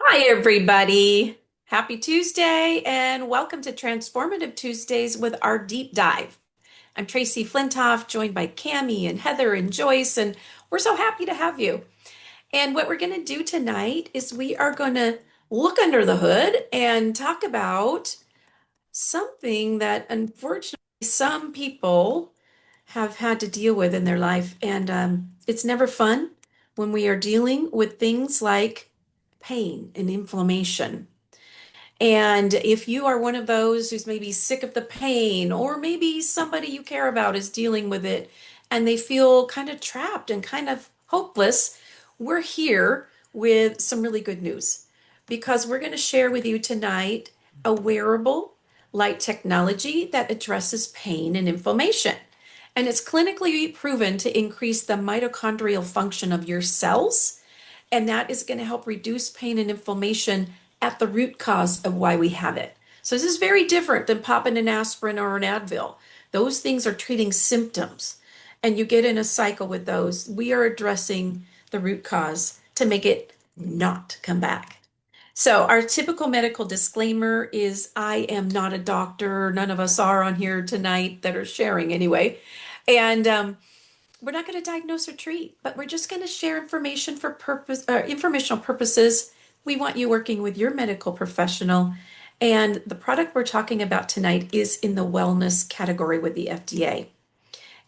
Hi, everybody. Happy Tuesday, and welcome to Transformative Tuesdays with our deep dive. I'm Tracy Flintoff, joined by Cami and Heather and Joyce, and we're so happy to have you. And what we're going to do tonight is we are going to look under the hood and talk about something that unfortunately some people have had to deal with in their life. And it's never fun when we are dealing with things like pain and inflammation. And if you are one of those who's maybe sick of the pain, or maybe somebody you care about is dealing with it and they feel kind of trapped and kind of hopeless, we're here with some really good news because we're going to share with you tonight a wearable light technology that addresses pain and inflammation. And it's clinically proven to increase the mitochondrial function of your cells, and that is going to help reduce pain and inflammation at the root cause of why we have it. So this is very different than popping an aspirin or an Advil. Those things are treating symptoms, and you get in a cycle with those. We are addressing the root cause to make it not come back. So our typical medical disclaimer is I am not a doctor. None of us are on here tonight that are sharing anyway. And we're not going to diagnose or treat, but we're just going to share information for informational purposes. We want you working with your medical professional. And the product we're talking about tonight is in the wellness category with the FDA.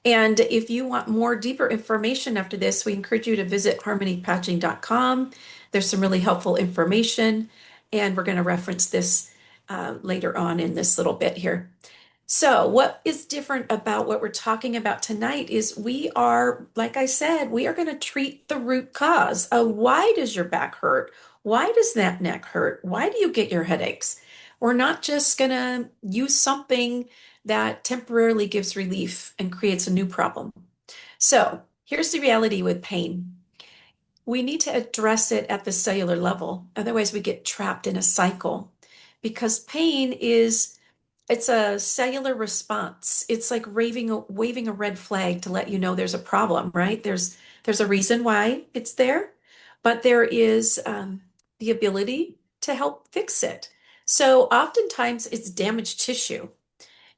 And if you want more deeper information after this, we encourage you to visit harmonypatching.com. There's some really helpful information, and we're going to reference this later on in this little bit here. So, what is different about what we're talking about tonight is we are, like I said, we are going to treat the root cause of why does your back hurt? Why does that neck hurt? Why do you get your headaches? We're not just going to use something that temporarily gives relief and creates a new problem. So, here's the reality with pain. We need to address it at the cellular level. Otherwise, we get trapped in a cycle because pain is it's a cellular response. It's like waving a red flag to let you know there's a problem, right? There's a reason why it's there, but there is the ability to help fix it. So oftentimes it's damaged tissue,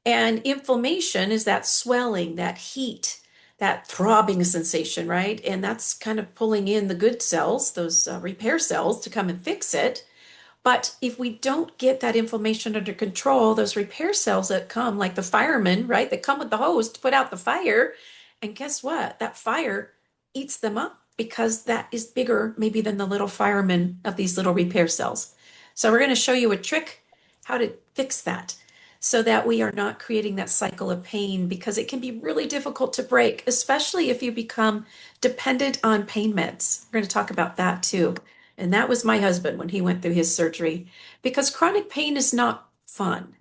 and inflammation is that swelling, that heat, that throbbing sensation, right? And that's kind of pulling in the good cells, those repair cells, to come and fix it. But if we don't get that inflammation under control, those repair cells that come, like the firemen, right, that come with the hose to put out the fire, and guess what? That fire eats them up because that is bigger maybe than the little firemen of these little repair cells. So we're going to show you a trick how to fix that so that we are not creating that cycle of pain because it can be really difficult to break, especially if you become dependent on pain meds. We're going to talk about that too. And that was my husband when he went through his surgery because chronic pain is not fun,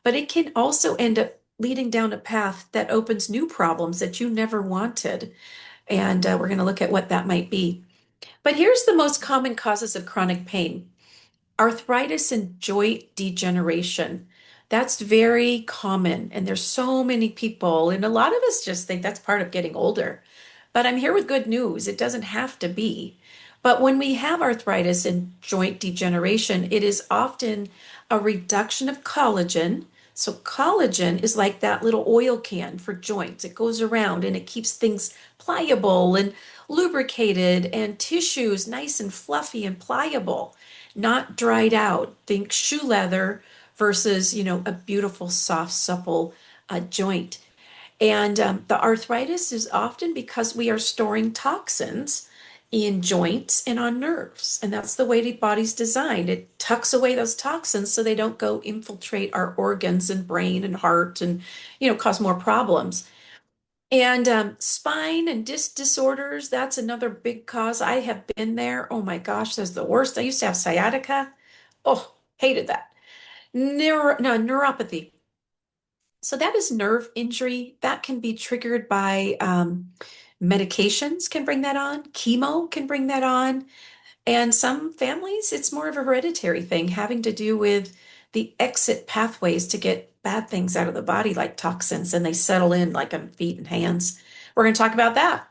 but it can also end up leading down a path that opens new problems that you never wanted. And we're going to look at what that might be. But here's the most common causes of chronic pain: arthritis and joint degeneration. That's very common. And there's so many people, and a lot of us just think that's part of getting older. But I'm here with good news. It doesn't have to be. But when we have arthritis and joint degeneration, it is often a reduction of collagen. So, collagen is like that little oil can for joints. It goes around and it keeps things pliable and lubricated and tissues nice and fluffy and pliable, not dried out. Think shoe leather versus, a beautiful, soft, supple joint. And the arthritis is often because we are storing toxins in joints and on nerves. And that's the way the body's designed. It tucks away those toxins so they don't go infiltrate our organs and brain and heart and, cause more problems. And spine and disc disorders, that's another big cause. I have been there. Oh my gosh, that's the worst. I used to have sciatica. Oh, hated that. No, neuropathy. So that is nerve injury. That can be triggered by medications can bring that on. Chemo can bring that on. And some families, it's more of a hereditary thing having to do with the exit pathways to get bad things out of the body, like toxins, and they settle in like on feet and hands. We're going to talk about that.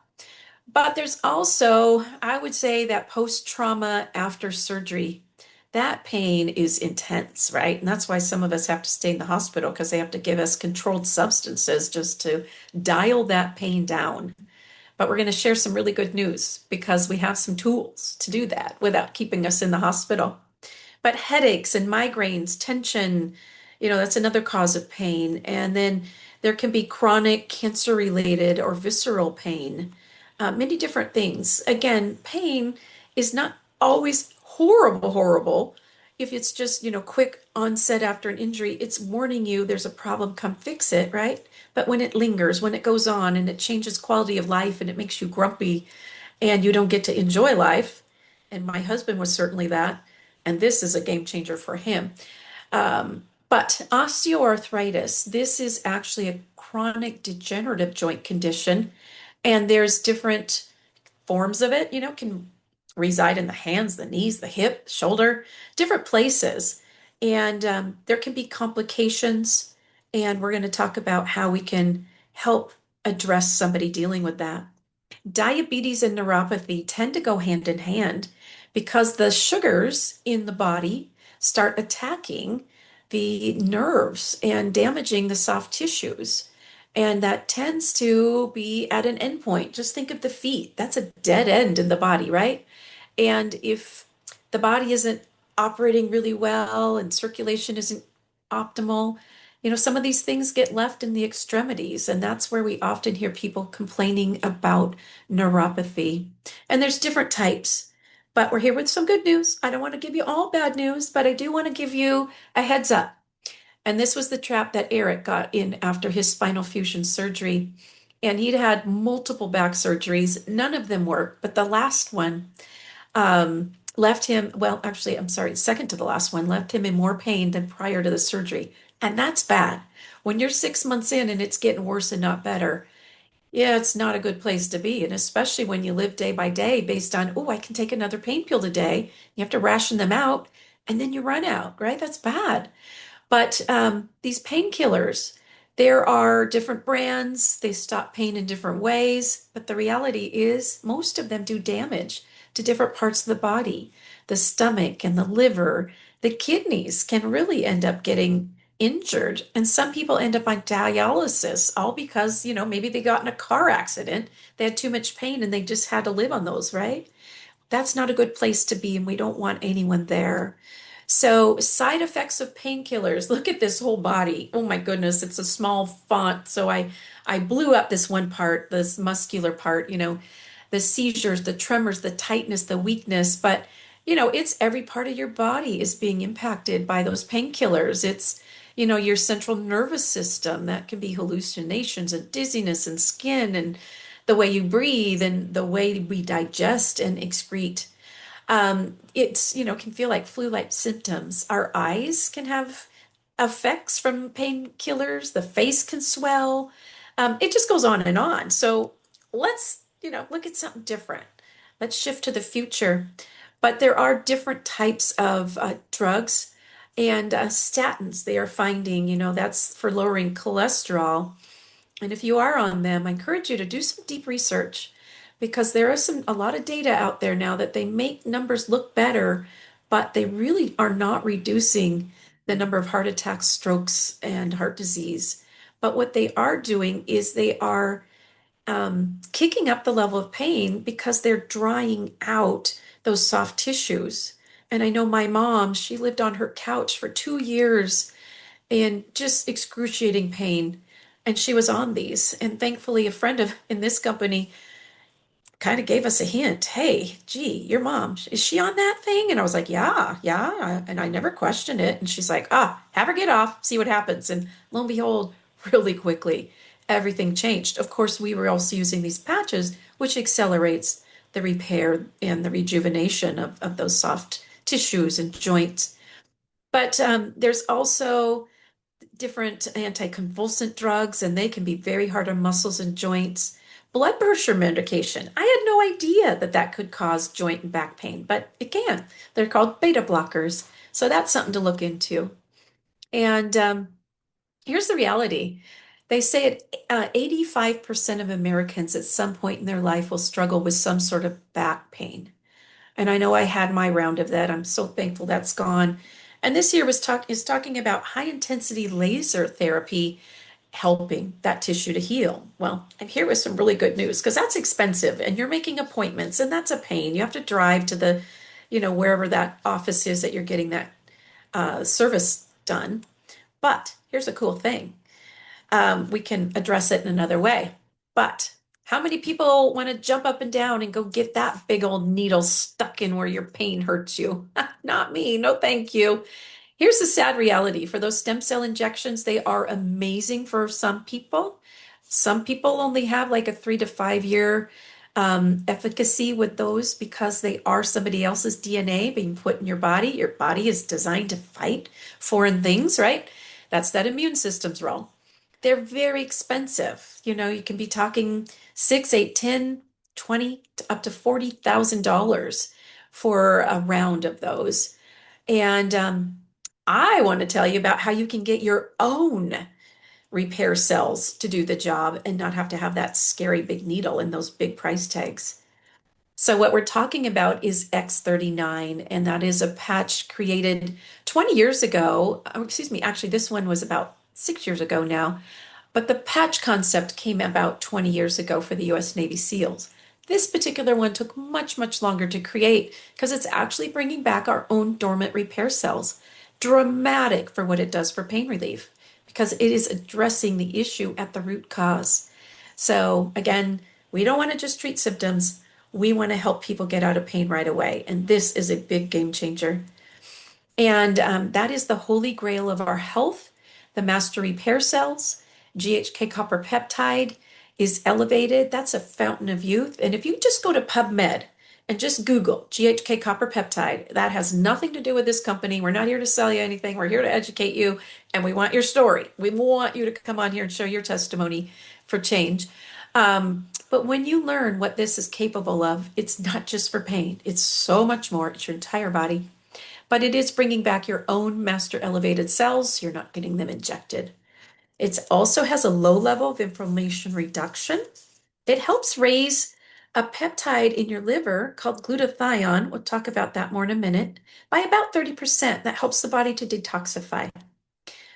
But there's also, I would say, that post-trauma after surgery. that pain is intense, right? And that's why some of us have to stay in the hospital because they have to give us controlled substances just to dial that pain down. But we're going to share some really good news because we have some tools to do that without keeping us in the hospital. But headaches and migraines, tension, that's another cause of pain. And then there can be chronic cancer related or visceral pain, many different things. Again, pain is not always horrible, horrible. If it's just, quick onset after an injury, it's warning you there's a problem, come fix it, right? But when it lingers, when it goes on and it changes quality of life and it makes you grumpy and you don't get to enjoy life, and my husband was certainly that, and this is a game changer for him. But osteoarthritis, this is actually a chronic degenerative joint condition, and there's different forms of it, can reside in the hands, the knees, the hip, shoulder, different places. And there can be complications, and we're going to talk about how we can help address somebody dealing with that. Diabetes and neuropathy tend to go hand in hand because the sugars in the body start attacking the nerves and damaging the soft tissues. And that tends to be at an endpoint. Just think of the feet. That's a dead end in the body, right? And if the body isn't operating really well and circulation isn't optimal, some of these things get left in the extremities. And that's where we often hear people complaining about neuropathy. And there's different types, but we're here with some good news. I don't want to give you all bad news, but I do want to give you a heads up. And this was the trap that Eric got in after his spinal fusion surgery. And he'd had multiple back surgeries. None of them worked, but the last one left him, well, actually, I'm sorry, second to the last one, left him in more pain than prior to the surgery. And that's bad. When you're 6 months in and it's getting worse and not better, yeah, it's not a good place to be. And especially when you live day by day based on, oh, I can take another pain pill today. You have to ration them out and then you run out, right? That's bad. But these painkillers, there are different brands. They stop pain in different ways. But the reality is, most of them do damage to different parts of the body. The stomach and the liver, the kidneys can really end up getting injured. And some people end up on dialysis, all because, maybe they got in a car accident. They had too much pain and they just had to live on those, right? That's not a good place to be, and we don't want anyone there. So, side effects of painkillers. Look at this whole body. Oh my goodness, it's a small font. So I blew up this one part, this muscular part, the seizures, the tremors, the tightness, the weakness, but it's every part of your body is being impacted by those painkillers. It's your central nervous system. That can be hallucinations and dizziness and skin and the way you breathe and the way we digest and excrete. It's, can feel like flu-like symptoms. Our eyes can have effects from painkillers. The face can swell. It just goes on and on. So let's, look at something different. Let's shift to the future. But there are different types of drugs and statins they are finding, that's for lowering cholesterol. And if you are on them, I encourage you to do some deep research because there is a lot of data out there now that they make numbers look better, but they really are not reducing the number of heart attacks, strokes, and heart disease. But what they are doing is they are kicking up the level of pain because they're drying out those soft tissues. And I know my mom, she lived on her couch for 2 years in just excruciating pain. And she was on these. And thankfully, a friend of in this company kind of gave us a hint. Hey, gee, your mom, is she on that thing? And I was like, yeah, yeah. And I never questioned it. And she's like, have her get off, see what happens. And lo and behold, really quickly, everything changed. Of course, we were also using these patches, which accelerates the repair and the rejuvenation of those soft tissues and joints. But there's also different anticonvulsant drugs, and they can be very hard on muscles and joints. Blood pressure medication. I had no idea that that could cause joint and back pain, but it can. They're called beta blockers. So that's something to look into. And here's the reality. They say 85% of Americans at some point in their life will struggle with some sort of back pain. And I know I had my round of that. I'm so thankful that's gone. And this year is talking about high intensity laser therapy helping that tissue to heal. Well, I'm here with some really good news because that's expensive and you're making appointments and that's a pain. You have to drive to wherever that office is that you're getting that service done. But here's a cool thing. We can address it in another way. But how many people want to jump up and down and go get that big old needle stuck in where your pain hurts you? Not me. No, thank you. Here's the sad reality. For those stem cell injections, they are amazing for some people. Some people only have like a 3 to 5 year efficacy with those because they are somebody else's DNA being put in your body. Your body is designed to fight foreign things, right? That's that immune system's role. They're very expensive. You can be talking 6, 8, 10, 20, up to $40,000 for a round of those. And I want to tell you about how you can get your own repair cells to do the job and not have to have that scary big needle and those big price tags. So, what we're talking about is X39, and that is a patch created 20 years ago. Oh, excuse me, actually, this one was about 6 years ago now. But the patch concept came about 20 years ago for the US Navy SEALs. This particular one took much, much longer to create because it's actually bringing back our own dormant repair cells. Dramatic for what it does for pain relief because it is addressing the issue at the root cause. So, again, we don't want to just treat symptoms. We want to help people get out of pain right away. And this is a big game changer. And that is the holy grail of our health, the master repair cells. GHK copper peptide is elevated. That's a fountain of youth. And if you just go to PubMed and just Google GHK copper peptide, that has nothing to do with this company. We're not here to sell you anything. We're here to educate you, and we want your story. We want you to come on here and show your testimony for change. But when you learn what this is capable of, it's not just for pain. It's so much more. It's your entire body. But it is bringing back your own master elevated cells. You're not getting them injected. It also has a low level of inflammation reduction. It helps raise a peptide in your liver called glutathione. We'll talk about that more in a minute. By about 30%, that helps the body to detoxify.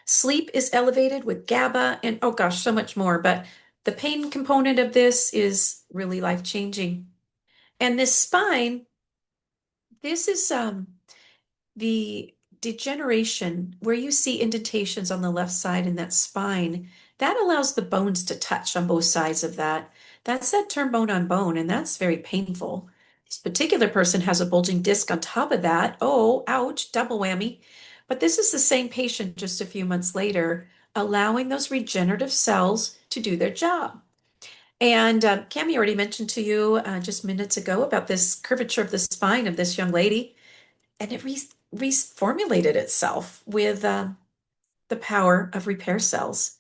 Sleep is elevated with GABA and oh gosh, so much more. But the pain component of this is really life-changing. And this spine, this is the degeneration where you see indentations on the left side in that spine, that allows the bones to touch on both sides of that. That's that term bone on bone, and that's very painful. This particular person has a bulging disc on top of that. Oh, ouch, double whammy. But this is the same patient just a few months later, allowing those regenerative cells to do their job. And Cami already mentioned to you just minutes ago about this curvature of the spine of this young lady, and it reformulated itself with the power of repair cells.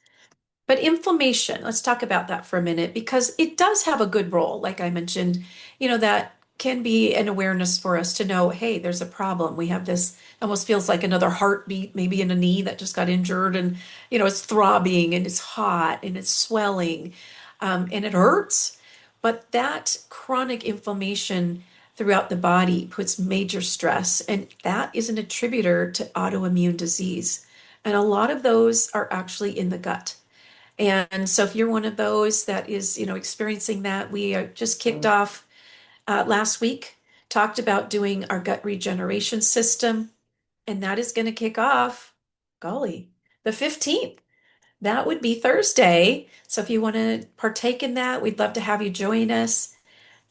But inflammation, let's talk about that for a minute because it does have a good role. Like I mentioned, that can be an awareness for us to know, hey, there's a problem. We have this, almost feels like another heartbeat, maybe in a knee that just got injured and, it's throbbing and it's hot and it's swelling and it hurts. But that chronic inflammation throughout the body puts major stress, and that is an attributor to autoimmune disease. And a lot of those are actually in the gut. And so if you're one of those that is, experiencing that, we just kicked off last week, talked about doing our gut regeneration system, and that is going to kick off, golly, the 15th. That would be Thursday. So if you want to partake in that, we'd love to have you join us.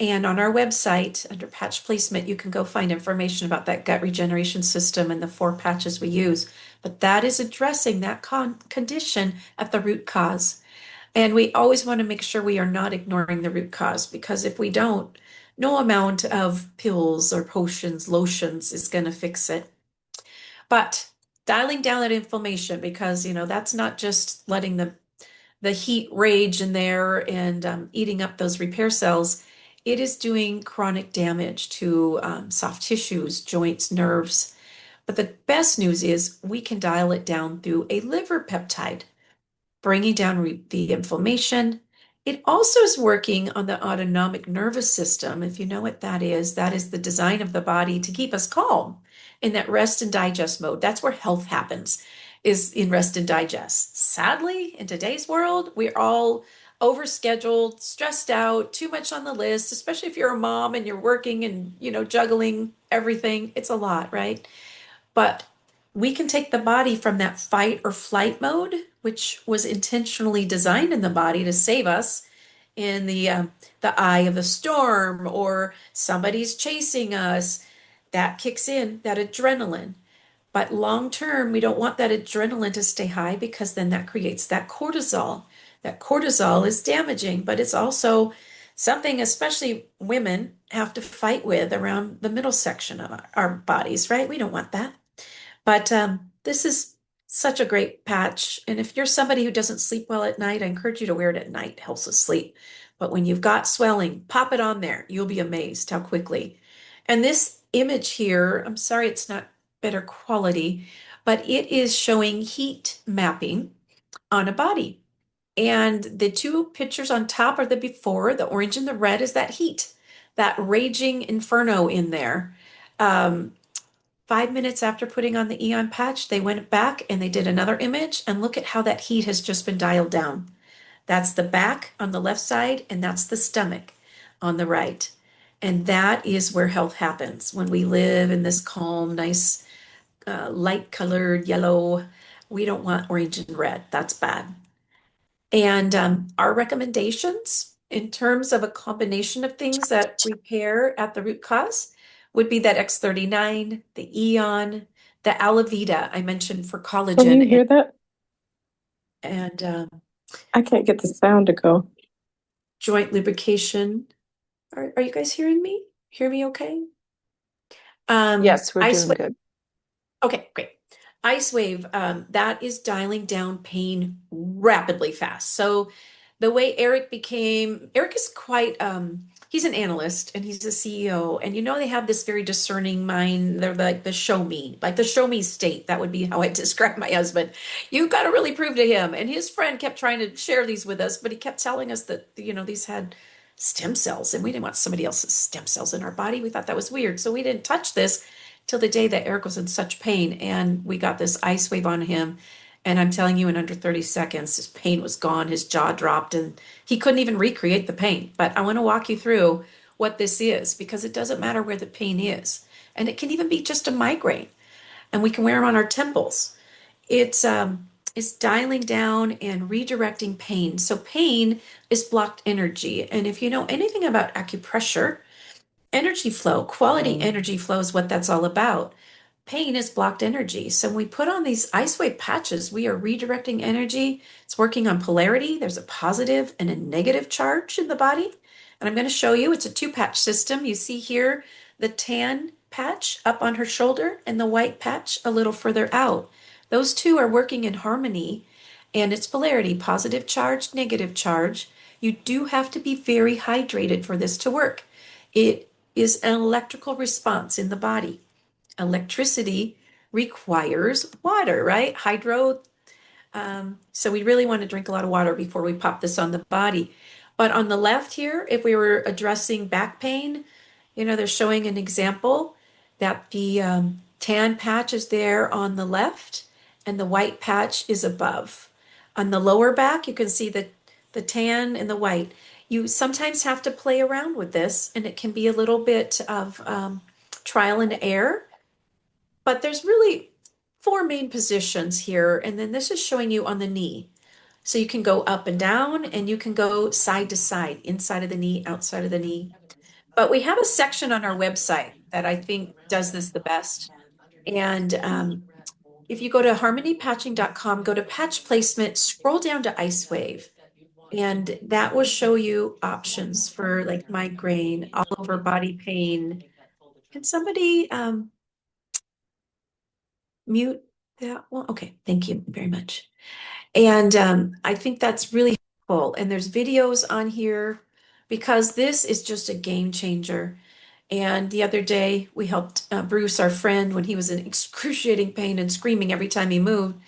And on our website, under patch placement, you can go find information about that gut regeneration system and the 4 patches we use. But that is addressing that condition at the root cause. And we always want to make sure we are not ignoring the root cause, because if we don't, no amount of pills or potions, lotions is going to fix it. But dialing down that inflammation, because, that's not just letting the heat rage in there and eating up those repair cells. It is doing chronic damage to soft tissues, joints, nerves. But the best news is we can dial it down through a liver peptide, bringing down the inflammation. It also is working on the autonomic nervous system. If you know what that is the design of the body to keep us calm in that rest and digest mode. That's where health happens, is in rest and digest. Sadly, in today's world, we're all overscheduled, stressed out, too much on the list, especially if you're a mom and you're working and, juggling everything. It's a lot, right? But we can take the body from that fight or flight mode, which was intentionally designed in the body to save us in the eye of the storm or somebody's chasing us. That kicks in, that adrenaline. But long term, we don't want that adrenaline to stay high because then that creates that cortisol. That cortisol is damaging, but it's also something, especially women, have to fight with around the middle section of our bodies, right? We don't want that. But this is such a great patch. And if you're somebody who doesn't sleep well at night, I encourage you to wear it at night. It helps us sleep. But when you've got swelling, pop it on there. You'll be amazed how quickly. And this image here, I'm sorry it's not better quality, but it is showing heat mapping on a body. And the two pictures on top are the before, the orange and the red is that heat, that raging inferno in there. Um, 5 minutes after putting on the Eon patch, they went back and they did another image, and look at how that heat has just been dialed down. That's the back on the left side, and that's the stomach on the right. And that is where health happens when we live in this calm, nice, light colored yellow. We don't want orange and red. That's bad. And our recommendations in terms of a combination of things that repair at the root cause would be that X39, the Eon, the Alavita I mentioned for Can you collagen hear that? and I can't get the sound to go. joint lubrication. Are you guys hearing me? Hear me okay? Yes, we're Ice doing good. Okay, great. IceWave, that is dialing down pain rapidly fast. So the way Eric is quite, he's an analyst and he's a CEO. And they have this very discerning mind. They're like the show me state. That would be how I describe my husband. You've got to really prove to him. And his friend kept trying to share these with us, but he kept telling us that, these had stem cells and we didn't want somebody else's stem cells in our body. We thought that was weird. So we didn't touch this till the day that Eric was in such pain and we got this ice wave on him. And I'm telling you, in under 30 seconds, his pain was gone, his jaw dropped, and he couldn't even recreate the pain. But I want to walk you through what this is because it doesn't matter where the pain is. And it can even be just a migraine. And we can wear them on our temples. It's dialing down and redirecting pain. So pain is blocked energy. And if you know anything about acupressure, energy flow, quality energy flow is what that's all about. Pain is blocked energy. So when we put on these IceWave patches, we are redirecting energy. It's working on polarity. There's a positive and a negative charge in the body. And I'm going to show you, it's a two-patch system. You see here the tan patch up on her shoulder and the white patch a little further out. Those two are working in harmony and it's polarity, positive charge, negative charge. You do have to be very hydrated for this to work. It is an electrical response in the body. Electricity requires water, right? So we really want to drink a lot of water before we pop this on the body. But on the left here, if we were addressing back pain, they're showing an example that the tan patch is there on the left and the white patch is above. On the lower back, you can see the tan and the white. You sometimes have to play around with this, and it can be a little bit of trial and error. But there's really four main positions here, and then this is showing you on the knee. So you can go up and down, and you can go side to side, inside of the knee, outside of the knee. But we have a section on our website that I think does this the best. And if you go to harmonypatching.com, go to patch placement, scroll down to IceWave, and that will show you options for like migraine, all over body pain. Can somebody mute that one? Okay, thank you very much. And I think that's really helpful. And there's videos on here because this is just a game changer. And the other day we helped Bruce, our friend, when he was in excruciating pain and screaming every time he moved.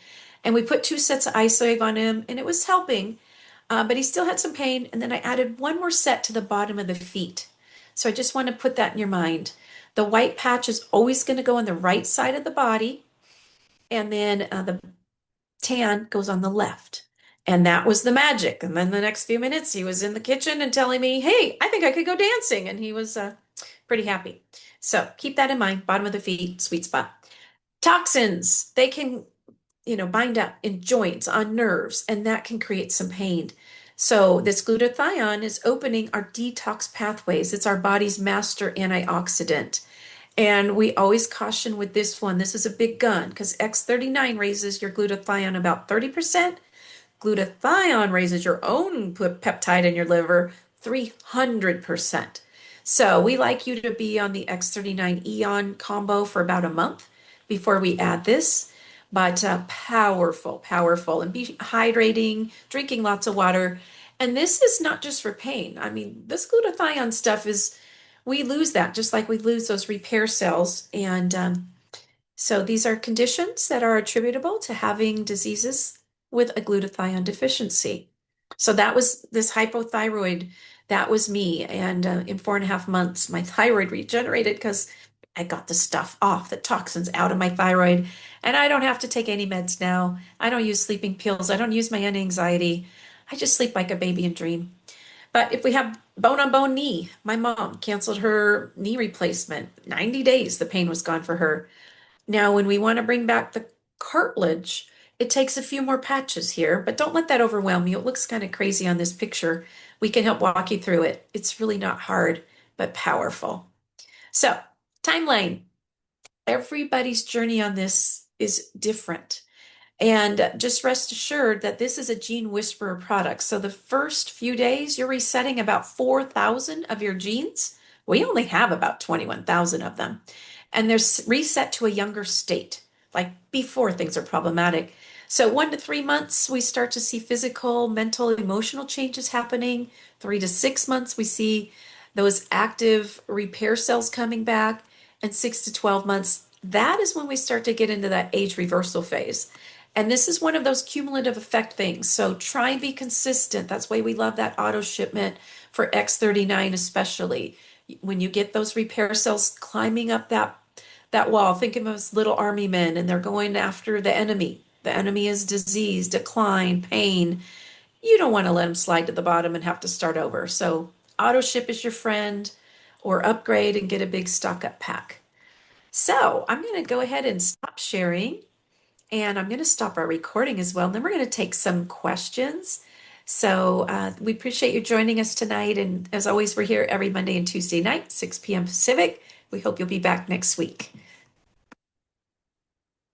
And we put two sets of IceWave on him and it was helping. but he still had some pain. And then I added one more set to the bottom of the feet. So I just want to put that in your mind. The white patch is always going to go on the right side of the body, and then the tan goes on the left. And that was the magic. And then the next few minutes, he was in the kitchen and telling me, "Hey, I think I could go dancing." And he was pretty happy. So keep that in mind. Bottom of the feet, sweet spot. Toxins, they can, bind up in joints, on nerves, and that can create some pain. So this glutathione is opening our detox pathways. It's our body's master antioxidant. And we always caution with this one, this is a big gun because X39 raises your glutathione about 30%. Glutathione raises your own peptide in your liver 300%. So we like you to be on the X39 Eon combo for about a month before we add this. But powerful, powerful, and be hydrating, drinking lots of water. And this is not just for pain. I mean, this glutathione stuff is, we lose that just like we lose those repair cells. And so these are conditions that are attributable to having diseases with a glutathione deficiency. So that was this hypothyroid. That was me. And in 4.5 months, my thyroid regenerated because I got the stuff off, the toxins out of my thyroid. And I don't have to take any meds now. I don't use sleeping pills. I don't use my anxiety. I just sleep like a baby and dream. But if we have bone on bone knee, my mom canceled her knee replacement. 90 days, the pain was gone for her. Now, when we want to bring back the cartilage, it takes a few more patches here, but don't let that overwhelm you. It looks kind of crazy on this picture. We can help walk you through it. It's really not hard, but powerful. So, timeline. Everybody's journey on this is different. And just rest assured that this is a gene whisperer product. So the first few days, you're resetting about 4,000 of your genes. We only have about 21,000 of them. And they're reset to a younger state, like before things are problematic. So 1 to 3 months, we start to see physical, mental, emotional changes happening. 3 to 6 months, we see those active repair cells coming back. And 6 to 12 months, that is when we start to get into that age reversal phase. And this is one of those cumulative effect things. So try and be consistent. That's why we love that auto shipment for X39, especially. When you get those repair cells climbing up that wall, think of them as little army men and they're going after the enemy. The enemy is disease, decline, pain. You don't want to let them slide to the bottom and have to start over. So auto ship is your friend, or upgrade and get a big stock up pack. So I'm going to go ahead and stop sharing. And I'm going to stop our recording as well. And then we're going to take some questions. So we appreciate you joining us tonight. And as always, we're here every Monday and Tuesday night, 6 p.m. Pacific. We hope you'll be back next week.